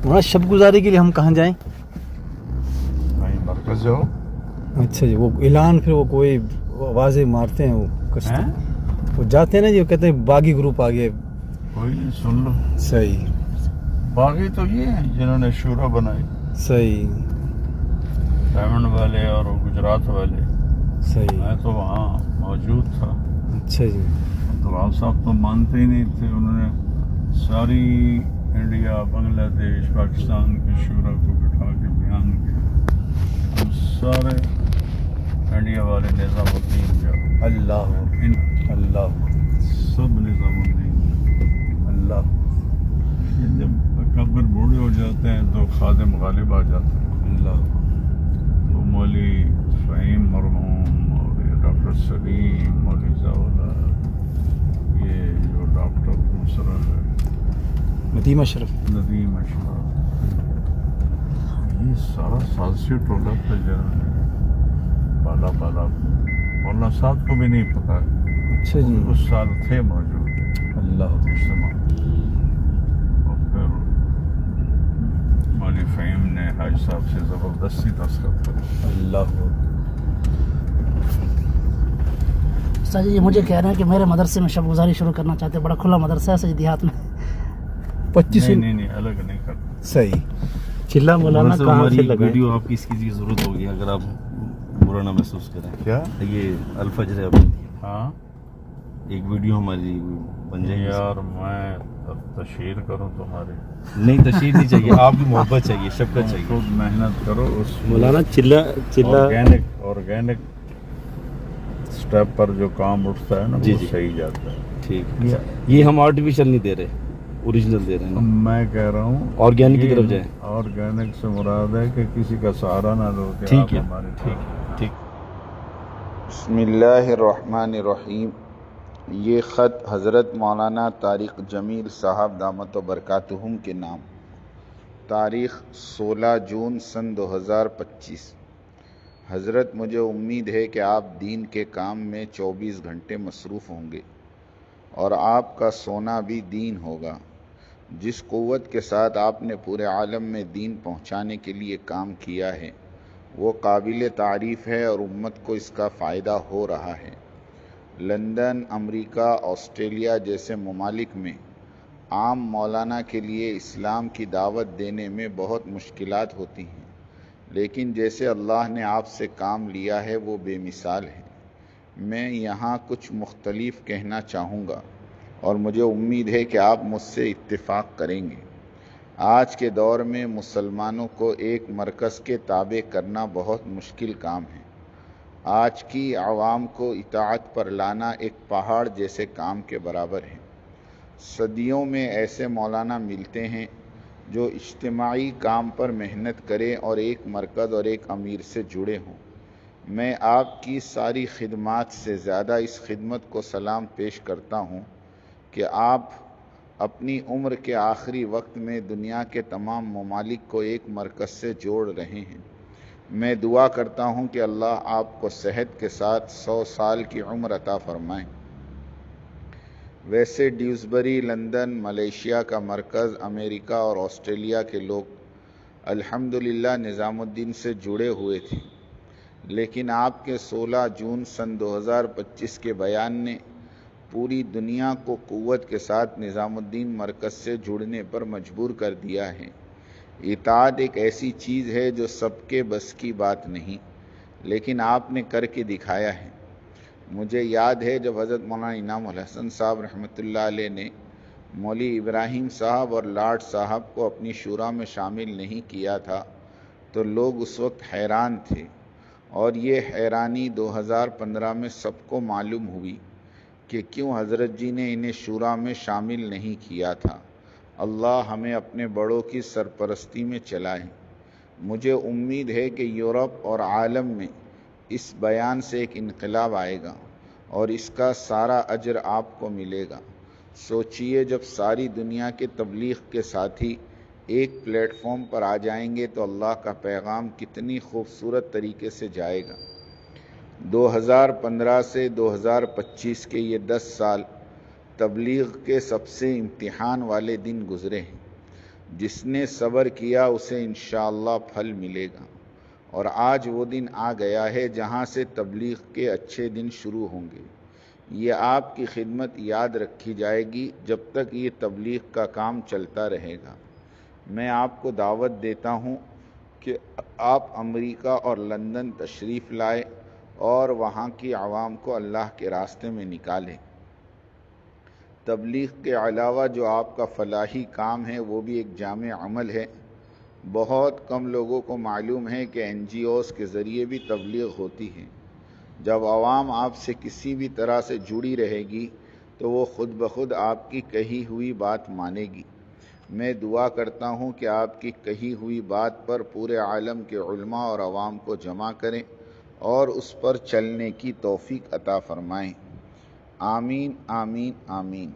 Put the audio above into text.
वहाँ शब गुजारी के लिए हम कहाँ जाएं? वहीं मरकज जाओ। अच्छा जी, वो ऐलान फिर वो कोई आवाज़ें मारते हैं, वो कश्ती वो जाते हैं ना जी, वो कहते हैं बागी ग्रुप आ गए। कोई नहीं, सुन लो। सही बागी तो ये हैं जिन्होंने शूरा बनाई, सही डायमंड वाले और वो गुजरात वाले। सही। मैं तो वहाँ मौजूद था। अच्छा जी। अब्दुल्ला साहब तो मानते ही नहीं थे, उन्होंने सारी इंडिया, बांग्लादेश, पाकिस्तान के शूरा को बिठा के बयान किया। हम सारे इंडिया वाले निज़ामुद्दीन जाओ, अल्लाह अल्लाह सब निज़ामुद्दीन। अल्लाह। जब अकबर बूढ़े हो जाते हैं तो खादिम गालिब आ जाते हैं। अल्लाह। तो मौली फ़हीम मरहूम और ये डॉक्टर सलीम, मौली ज़ावला, ये जो डॉक्टर दूसरा है नदीम अशरफ। नदीम अशरफ, ये सारा साजिशी टोला था जरा बाला बाला। मौलाना साहब को भी नहीं पता, अच्छा जी। उस साल थे मौजूद अल्लाह। इज्तिमा। और फिर मौली फ़हीम ने हाज साहब से ज़बरदस्ती दस्तखत करे। अल्लाह। सर जी मुझे कह रहे हैं कि मेरे मदरसे में शब गुजारी शुरू करना चाहते हैं, बड़ा खुला मदरसा है सर देहात में। 25 नहीं अलग नहीं करता। सही। चिल्ला मौलाना सर, कहाँ हमारी से एक लगाएं? वीडियो आपकी इसकी ज़रूरत होगी अगर आप बुरा ना महसूस करें। क्या? ये अल्फजर है अपनी, हाँ एक वीडियो हमारी बन जाएगी। यार मैं तशहीर करूँ तुम्हारी? नहीं तशहीर नहीं चाहिए, आपकी मोहब्बत चाहिए, शफकत चाहिए। खुद मेहनत करो उस मौलाना चिल्ला ऑर्गेनिक स्टेप पर जो काम उठता है ना जी, वो जी। सही जाता है। ठीक, ये हम आर्टिफिशियल नहीं दे रहे, ओरिजिनल दे रहे हैं ना। मैं कह रहा हूँ ऑर्गेनिक की ये तरफ जाएं। ऑर्गेनिक से मुराद है कि किसी का सहारा ना लो कि ठीक आप है, हमारे ठीक। बिस्मिल्लाहिर्रहमानिर्रहीम। ये ख़त हज़रत मौलाना तारिक जमील साहब दामत व बरकातुहुम के नाम। तारीख़ 16 जून सन 2025। हज़रत, मुझे उम्मीद है कि आप दीन के काम में 24 घंटे मसरूफ़ होंगे और आपका सोना भी दीन होगा। जिस क़ुव्वत के साथ आपने पूरे आलम में दीन पहुँचाने के लिए काम किया है वो काबिल तारीफ़ है और उम्मत को इसका फ़ायदा हो रहा है। लंदन, अमेरिका, ऑस्ट्रेलिया जैसे ममालिक में आम मौलाना के लिए इस्लाम की दावत देने में बहुत मुश्किलात होती हैं, लेकिन जैसे अल्लाह ने आपसे काम लिया है वो बेमिसाल है। मैं यहाँ कुछ मुख्तलिफ कहना चाहूँगा और मुझे उम्मीद है कि आप मुझसे इत्तेफाक करेंगे। आज के दौर में मुसलमानों को एक मरकज़ के ताबे करना बहुत मुश्किल काम है। आज की आवाम को इताअत पर लाना एक पहाड़ जैसे काम के बराबर है। सदियों में ऐसे मौलाना मिलते हैं जो इज्तिमाई काम पर मेहनत करें और एक मरकज़ और एक अमीर से जुड़े हों। मैं आपकी सारी खिदमात से ज़्यादा इस खिदमत को सलाम पेश करता हूँ कि आप अपनी उम्र के आखिरी वक्त में दुनिया के तमाम ममालिक को एक मरकज़ से जोड़ रहे हैं। मैं दुआ करता हूँ कि अल्लाह आपको सेहत के साथ 100 साल की उम्र अता फरमाए। वैसे ड्यूसबरी, लंदन, मलेशिया का मरकज़, अमेरिका और ऑस्ट्रेलिया के लोग अल्हम्दुलिल्लाह निज़ामुद्दीन से जुड़े हुए थे, लेकिन आपके 16 जून सन 2025 के बयान ने पूरी दुनिया को क़ुव्वत के साथ निज़ामुद्दीन मरकज़ से जुड़ने पर मजबूर कर दिया है। इताअत एक ऐसी चीज़ है जो सबके बस की बात नहीं, लेकिन आपने करके दिखाया है। मुझे याद है जब हज़रत मौलाना इनामुल हसन साहब रहमतुल्लाह अलैह ने मौली इब्राहिम साहब और लाड साहब को अपनी शूरा में शामिल नहीं किया था तो लोग उस वक्त हैरान थे, और ये हैरानी 2015 में सबको मालूम हुई कि क्यों हज़रत जी ने इन्हें शूरा में शामिल नहीं किया था। अल्लाह हमें अपने बड़ों की सरपरस्ती में चलाए। मुझे उम्मीद है कि यूरोप और आलम में इस बयान से एक इनकलाब आएगा और इसका सारा अजर आपको मिलेगा। सोचिए, जब सारी दुनिया के तबलीग के साथी एक प्लेटफॉर्म पर आ जाएंगे तो अल्लाह का पैगाम कितनी खूबसूरत तरीके से जाएगा। 2015 से 2025 के ये 10 साल तबलीग के सबसे इम्तिहान वाले दिन गुज़रे हैं। جس نے صبر کیا اسے انشاءاللہ پھل ملے گا، اور آج وہ دن آ گیا ہے جہاں سے تبلیغ کے اچھے دن شروع ہوں گے۔ یہ آپ کی خدمت یاد رکھی جائے گی جب تک یہ تبلیغ کا کام چلتا رہے گا۔ میں آپ کو دعوت دیتا ہوں کہ آپ امریکہ اور لندن تشریف لائے اور وہاں کی عوام کو اللہ کے راستے میں نکالیں۔ تبلیغ کے علاوہ جو آپ کا فلاحی کام ہے وہ بھی ایک جامع عمل ہے۔ بہت کم لوگوں کو معلوم ہے کہ NGOs کے ذریعے بھی تبلیغ ہوتی ہے۔ جب عوام آپ سے کسی بھی طرح سے جڑی رہے گی تو وہ خود بخود آپ کی کہی ہوئی بات مانے گی۔ میں دعا کرتا ہوں کہ آپ کی کہی ہوئی بات پر پورے عالم کے علماء اور عوام کو جمع کریں اور اس پر چلنے کی توفیق عطا فرمائیں۔ آمین آمین آمین۔